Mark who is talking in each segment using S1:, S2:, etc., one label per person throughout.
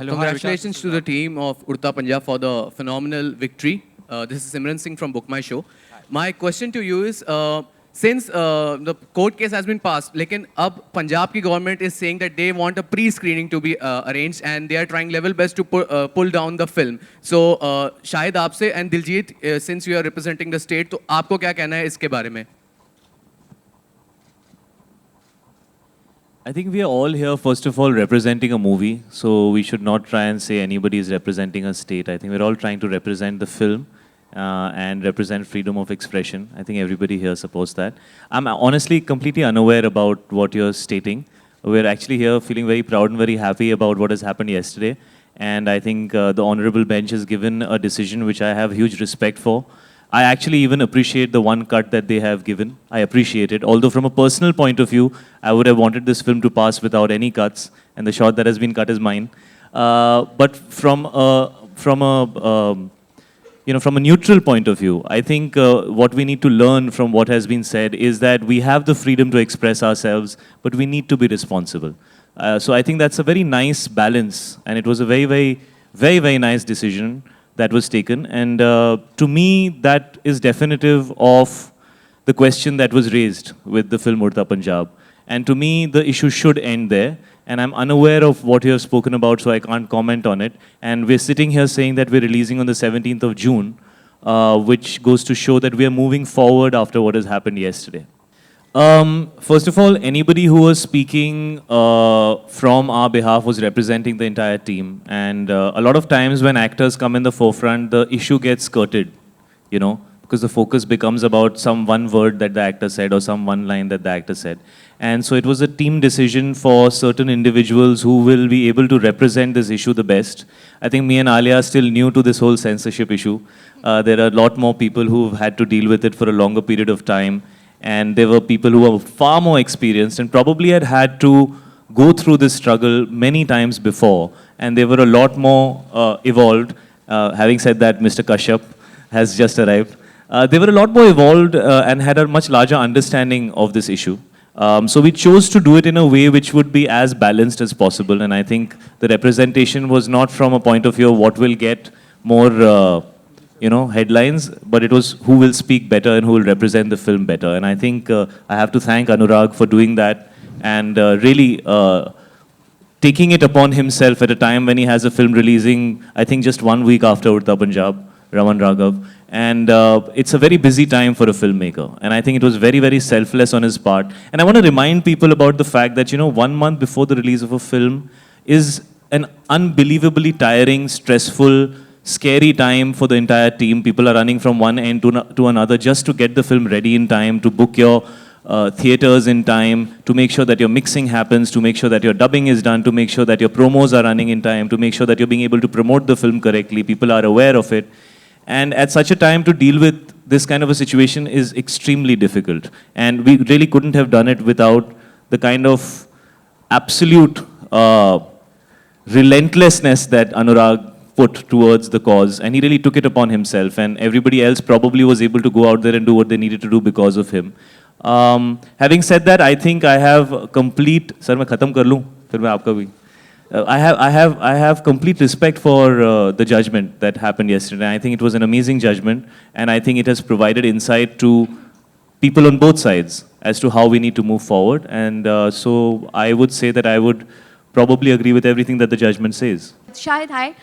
S1: Hello, hi, Vikas.
S2: Congratulations to the team of Udta Punjab for the phenomenal victory. This is Simran Singh from Book My Show. My question to you is, since the court case has been passed, lekin ab Punjab ki government is saying that they want a pre-screening to be arranged and they are trying level best to pull down the film. So, Shahid aapse and Diljit, since you are representing the state, तो आपको क्या कहना है इसके बारे में?
S3: I think we are all here, first of all, representing a movie. So we should not try and say anybody is representing a state. I think we're all trying to represent the film and represent freedom of expression. I think everybody here supports that. I'm honestly completely unaware about what you're stating. We're actually here feeling very proud and very happy about what has happened yesterday. And I think the honorable bench has given a decision which I have huge respect for. I actually even appreciate the one cut that they have given. I appreciate it. Although from a personal point of view, I would have wanted this film to pass without any cuts, and the shot that has been cut is mine. But from a neutral point of view, I think what we need to learn from what has been said is that we have the freedom to express ourselves, but we need to be responsible. So I think that's a very nice balance, and it was a very nice decision that was taken. And to me, that is definitive of the question that was raised with the film Udta Punjab. And to me, the issue should end there. And I'm unaware of what you have spoken about, so I can't comment on it. And we're sitting here saying that we're releasing on the 17th of June, which goes to show that we are moving forward after what has happened yesterday. First of all, anybody who was speaking from our behalf was representing the entire team. And a lot of times when actors come in the forefront, the issue gets skirted, you know, because the focus becomes about some one word that the actor said or some one line that the actor said. And so it was a team decision for certain individuals who will be able to represent this issue the best. I think me and Alia are still new to this whole censorship issue. There are a lot more people who've had to deal with it for a longer period of time. And there were people who were far more experienced and probably had to go through this struggle many times before. And they were a lot more evolved. Having said that, Mr. Kashyap has just arrived. They were a lot more evolved and had a much larger understanding of this issue. So we chose to do it in a way which would be as balanced as possible. And I think the representation was not from a point of view of what will get more headlines, but it was who will speak better and who will represent the film better. And I think I have to thank Anurag for doing that and really taking it upon himself at a time when he has a film releasing, I think just 1 week after Udta Punjab, Raman Raghav. And it's a very busy time for a filmmaker. And I think it was very selfless on his part. And I want to remind people about the fact that, 1 month before the release of a film is an unbelievably tiring, stressful, scary time for the entire team. People are running from one end to another just to get the film ready in time, to book your theaters in time, to make sure that your mixing happens, to make sure that your dubbing is done, to make sure that your promos are running in time, to make sure that you're being able to promote the film correctly. People are aware of it. And at such a time to deal with this kind of a situation is extremely difficult. And we really couldn't have done it without the kind of absolute relentlessness that Anurag put towards the cause, and he really took it upon himself, and everybody else probably was able to go out there and do what they needed to do because of him. Having said that, I think I have complete... Sir, मैं खत्म कर लूँ, फिर मैं आपका भी. I have complete respect for the judgment that happened yesterday. I think it was an amazing judgment, and I think it has provided insight to people on both sides as to how we need to move forward. And so I would say that I would probably agree with everything that the judgment says.
S4: Shahid, hi.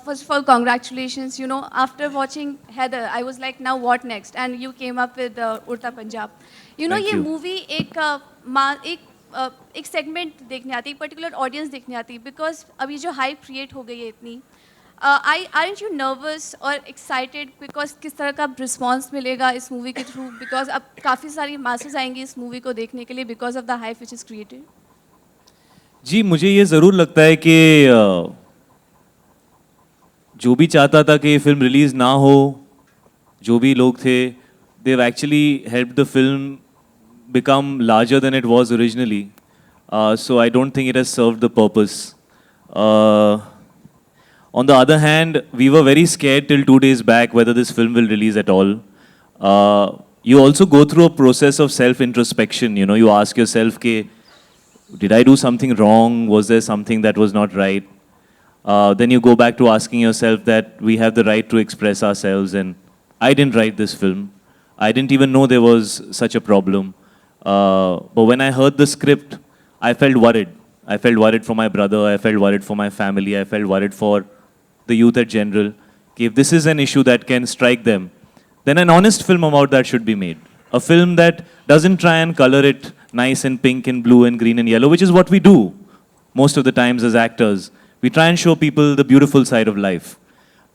S4: First of all, congratulations. After watching Heather, I was like, now what next? And you came up with Udta Punjab.
S3: Thank
S4: ये
S3: you.
S4: movie एक segment देखने आती, एक particular audience देखने आती, because अभी जो hype create हो गई है इतनी, aren't you nervous or excited because किस तरह का response मिलेगा इस movie के through? Because अब काफी सारी masses आएंगी इस movie को देखने के लिए because of the hype which is created.
S3: जी, मुझे ये ज़रूर लगता है कि जो भी चाहता था कि ये फिल्म रिलीज़ ना हो, जो भी लोग थे, they've actually helped the film become larger than it was originally. So I don't think it has served the purpose. On the other hand, we were very scared till 2 days back whether this film will release at all. You also go through a process of self-introspection. You ask yourself, did I do something wrong? Was there something that was not right? then you go back to asking yourself that we have the right to express ourselves, and I didn't write this film. I didn't even know there was such a problem. But when I heard the script, I felt worried. I felt worried for my brother, I felt worried for my family, I felt worried for the youth at general. If this is an issue that can strike them, then an honest film about that should be made. A film that doesn't try and color it nice and pink and blue and green and yellow, which is what we do most of the times as actors. We try and show people the beautiful side of life.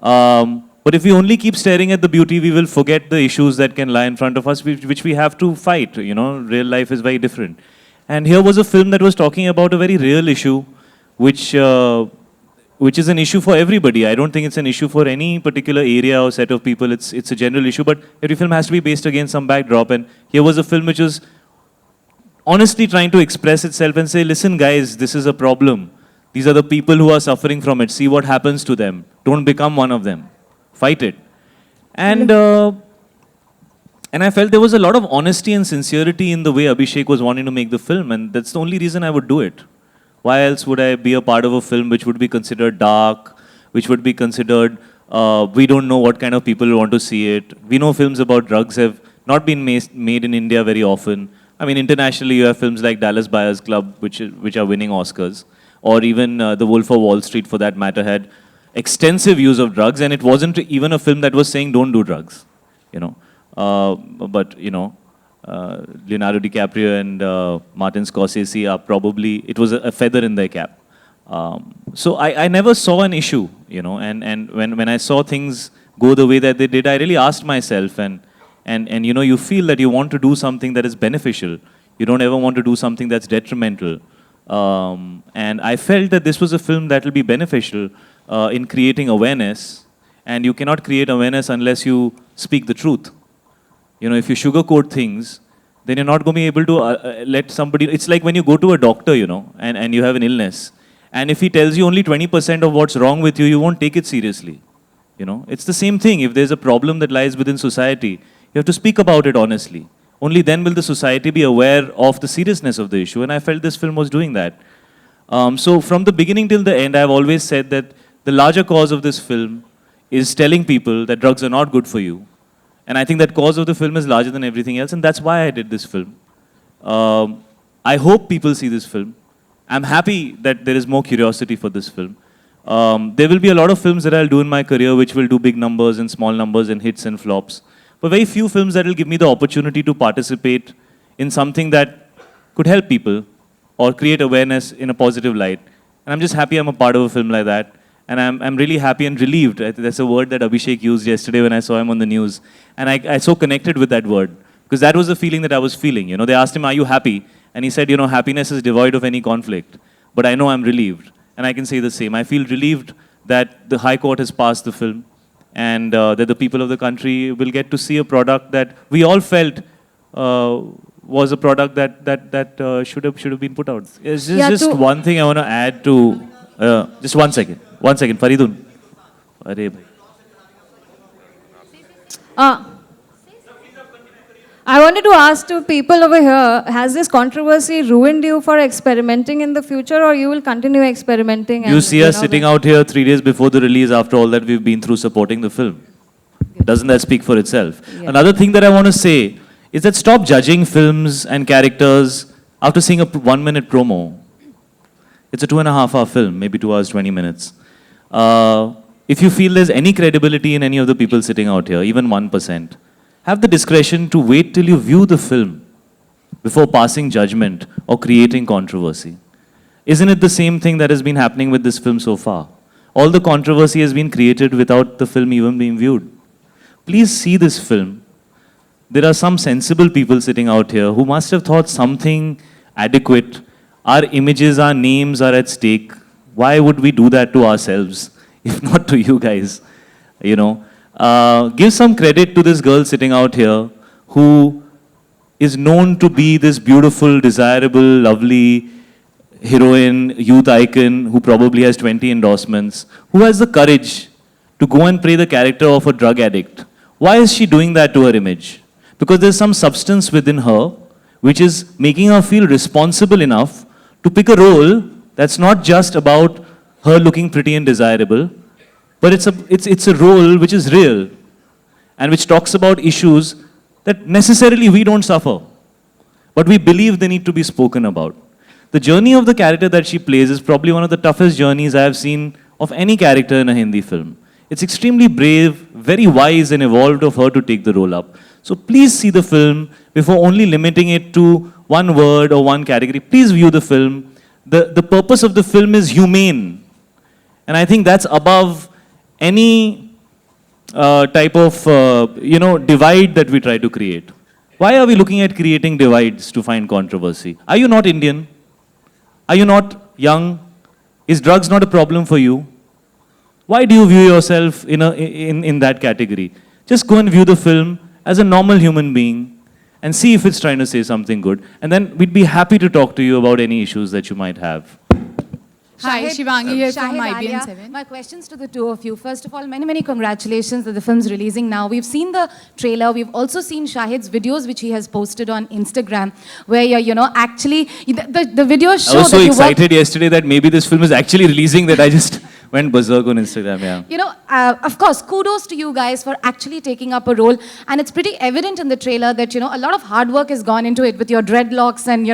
S3: But if we only keep staring at the beauty, we will forget the issues that can lie in front of us, which we have to fight. You know, real life is very different. And here was a film that was talking about a very real issue, which is an issue for everybody. I don't think it's an issue for any particular area or set of people. It's a general issue, but every film has to be based against some backdrop. And here was a film which was honestly trying to express itself and say, listen guys, this is a problem. These are the people who are suffering from it. See what happens to them. Don't become one of them. Fight it. And I felt there was a lot of honesty and sincerity in the way Abhishek was wanting to make the film, and that's the only reason I would do it. Why else would I be a part of a film which would be considered dark, which would be considered, we don't know what kind of people want to see it. We know films about drugs have not been made in India very often. I mean, internationally you have films like Dallas Buyers Club, which are winning Oscars, or even The Wolf of Wall Street, for that matter, had extensive use of drugs, and it wasn't even a film that was saying don't do drugs, you know. But, you know, Leonardo DiCaprio and Martin Scorsese are probably, it was a feather in their cap. So I never saw an issue, you know, and when I saw things go the way that they did, I really asked myself, and you know, you feel that you want to do something that is beneficial. You don't ever want to do something that's detrimental. And I felt that this was a film that will be beneficial in creating awareness, and you cannot create awareness unless you speak the truth. You know, if you sugarcoat things, then you're not going to be able to let somebody... It's like when you go to a doctor, you know, and you have an illness, and if he tells you only 20% of what's wrong with you, you won't take it seriously. You know, it's the same thing. If there's a problem that lies within society, you have to speak about it honestly. Only then will the society be aware of the seriousness of the issue, and I felt this film was doing that. So from the beginning till the end, I've always said that the larger cause of this film is telling people that drugs are not good for you. And I think that cause of the film is larger than everything else, and that's why I did this film. I hope people see this film. I'm happy that there is more curiosity for this film. There will be a lot of films that I'll do in my career which will do big numbers and small numbers and hits and flops. But very few films that will give me the opportunity to participate in something that could help people or create awareness in a positive light. And I'm just happy I'm a part of a film like that. And I'm really happy and relieved. That's a word that Abhishek used yesterday when I saw him on the news. And I so connected with that word. Because that was the feeling that I was feeling. You know, they asked him, are you happy? And he said, you know, happiness is devoid of any conflict. But I know I'm relieved. And I can say the same. I feel relieved that the High Court has passed the film. And that the people of the country will get to see a product that we all felt was a product that should have been put out. It's just one thing I want to add to... just 1 second. 1 second, Faridun. Arey bhai.
S1: I wanted to ask to people over here, has this controversy ruined you for experimenting in the future, or you will continue experimenting?
S3: You see us sitting out here 3 days before the release after all that we've been through supporting the film. Doesn't that speak for itself? Yeah. Another thing that I want to say is that stop judging films and characters after seeing a 1-minute promo. It's a 2.5-hour film, maybe 2 hours, 20 minutes. If you feel there's any credibility in any of the people sitting out here, even 1%, have the discretion to wait till you view the film before passing judgment or creating controversy. Isn't it the same thing that has been happening with this film so far? All the controversy has been created without the film even being viewed. Please see this film. There are some sensible people sitting out here who must have thought something adequate. Our images, our names are at stake. Why would we do that to ourselves, if not to you guys? You know, give some credit to this girl sitting out here who is known to be this beautiful, desirable, lovely heroine, youth icon who probably has 20 endorsements, who has the courage to go and play the character of a drug addict. Why is she doing that to her image? Because there's some substance within her which is making her feel responsible enough to pick a role that's not just about her looking pretty and desirable, but it's a role which is real and which talks about issues that necessarily we don't suffer, but we believe they need to be spoken about. The journey of the character that she plays is probably one of the toughest journeys I have seen of any character in a Hindi film. It's extremely brave, very wise and evolved of her to take the role up. So please see the film before only limiting it to one word or one category. Please view the film. The purpose of the film is humane. And I think that's above any type of divide that we try to create. Why are we looking at creating divides to find controversy? Are you not Indian? Are you not young? Is drugs not a problem for you? Why do you view yourself in that category? Just go and view the film as a normal human being and see if it's trying to say something good. And then we'd be happy to talk to you about any issues that you might have.
S5: Hi, Shivangi here from
S6: Shahid,
S5: IBN
S6: Alia.
S5: 7.
S6: My questions to the two of you. First of all, many congratulations that the film's releasing now. We've seen the trailer. We've also seen Shahid's videos, which he has posted on Instagram, where you're, actually, the videos show
S3: I was so
S6: that
S3: excited yesterday that maybe this film is actually releasing that I just went berserk on Instagram, yeah.
S6: Of course, kudos to you guys for actually taking up a role. And it's pretty evident in the trailer that, a lot of hard work has gone into it with your dreadlocks and,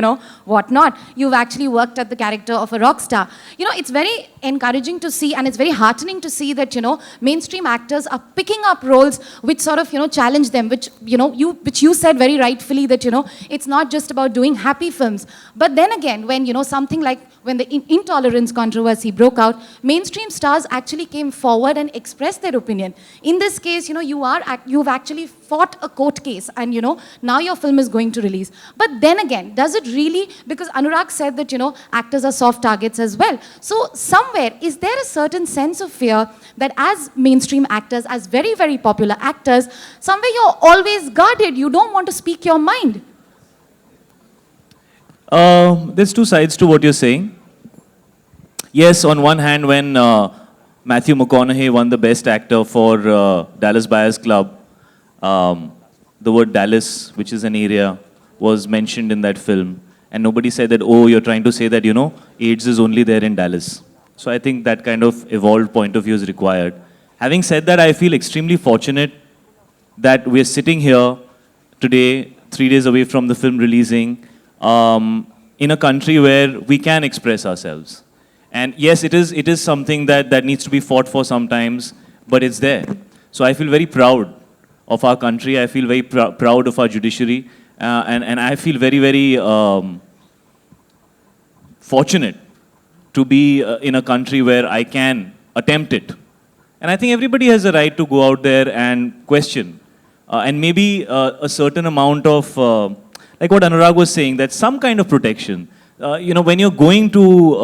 S6: whatnot. You've actually worked at the character of a rock star. It's very encouraging to see and it's very heartening to see that, mainstream actors are picking up roles which sort of, challenge them, which, which you said very rightfully that, it's not just about doing happy films. But then again, when, something like when the intolerance controversy broke out, mainstream stars actually came forward and expressed their opinion. In this case, you've actually fought a court case and, now your film is going to release. But then again, does it really, because Anurag said that, actors are soft targets as well. So somewhere, is there a certain sense of fear that as mainstream actors, as very, very popular actors, somewhere you're always guarded, you don't want to speak your mind?
S3: There's two sides to what you're saying. Yes, on one hand, when Matthew McConaughey won the Best Actor for Dallas Buyers Club, the word Dallas, which is an area, was mentioned in that film. And nobody said that, oh, you're trying to say that, AIDS is only there in Dallas. So I think that kind of evolved point of view is required. Having said that, I feel extremely fortunate that we're sitting here today, 3 days away from the film releasing, in a country where we can express ourselves. And yes, it is something that needs to be fought for sometimes, but it's there. So I feel very proud of our country. I feel very proud of our judiciary. And I feel very, very fortunate to be in a country where I can attempt it. And I think everybody has a right to go out there and question. And maybe a certain amount of, like what Anurag was saying, that some kind of protection. When you're going to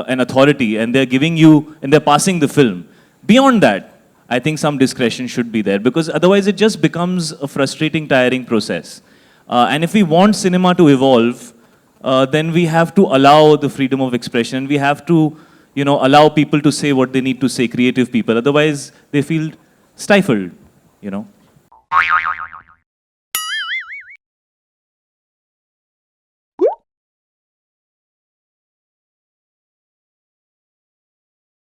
S3: an authority and they're giving you, and they're passing the film, beyond that, I think some discretion should be there, because otherwise it just becomes a frustrating, tiring process. And if we want cinema to evolve, then we have to allow the freedom of expression. We have to, allow people to say what they need to say, creative people. Otherwise, they feel stifled,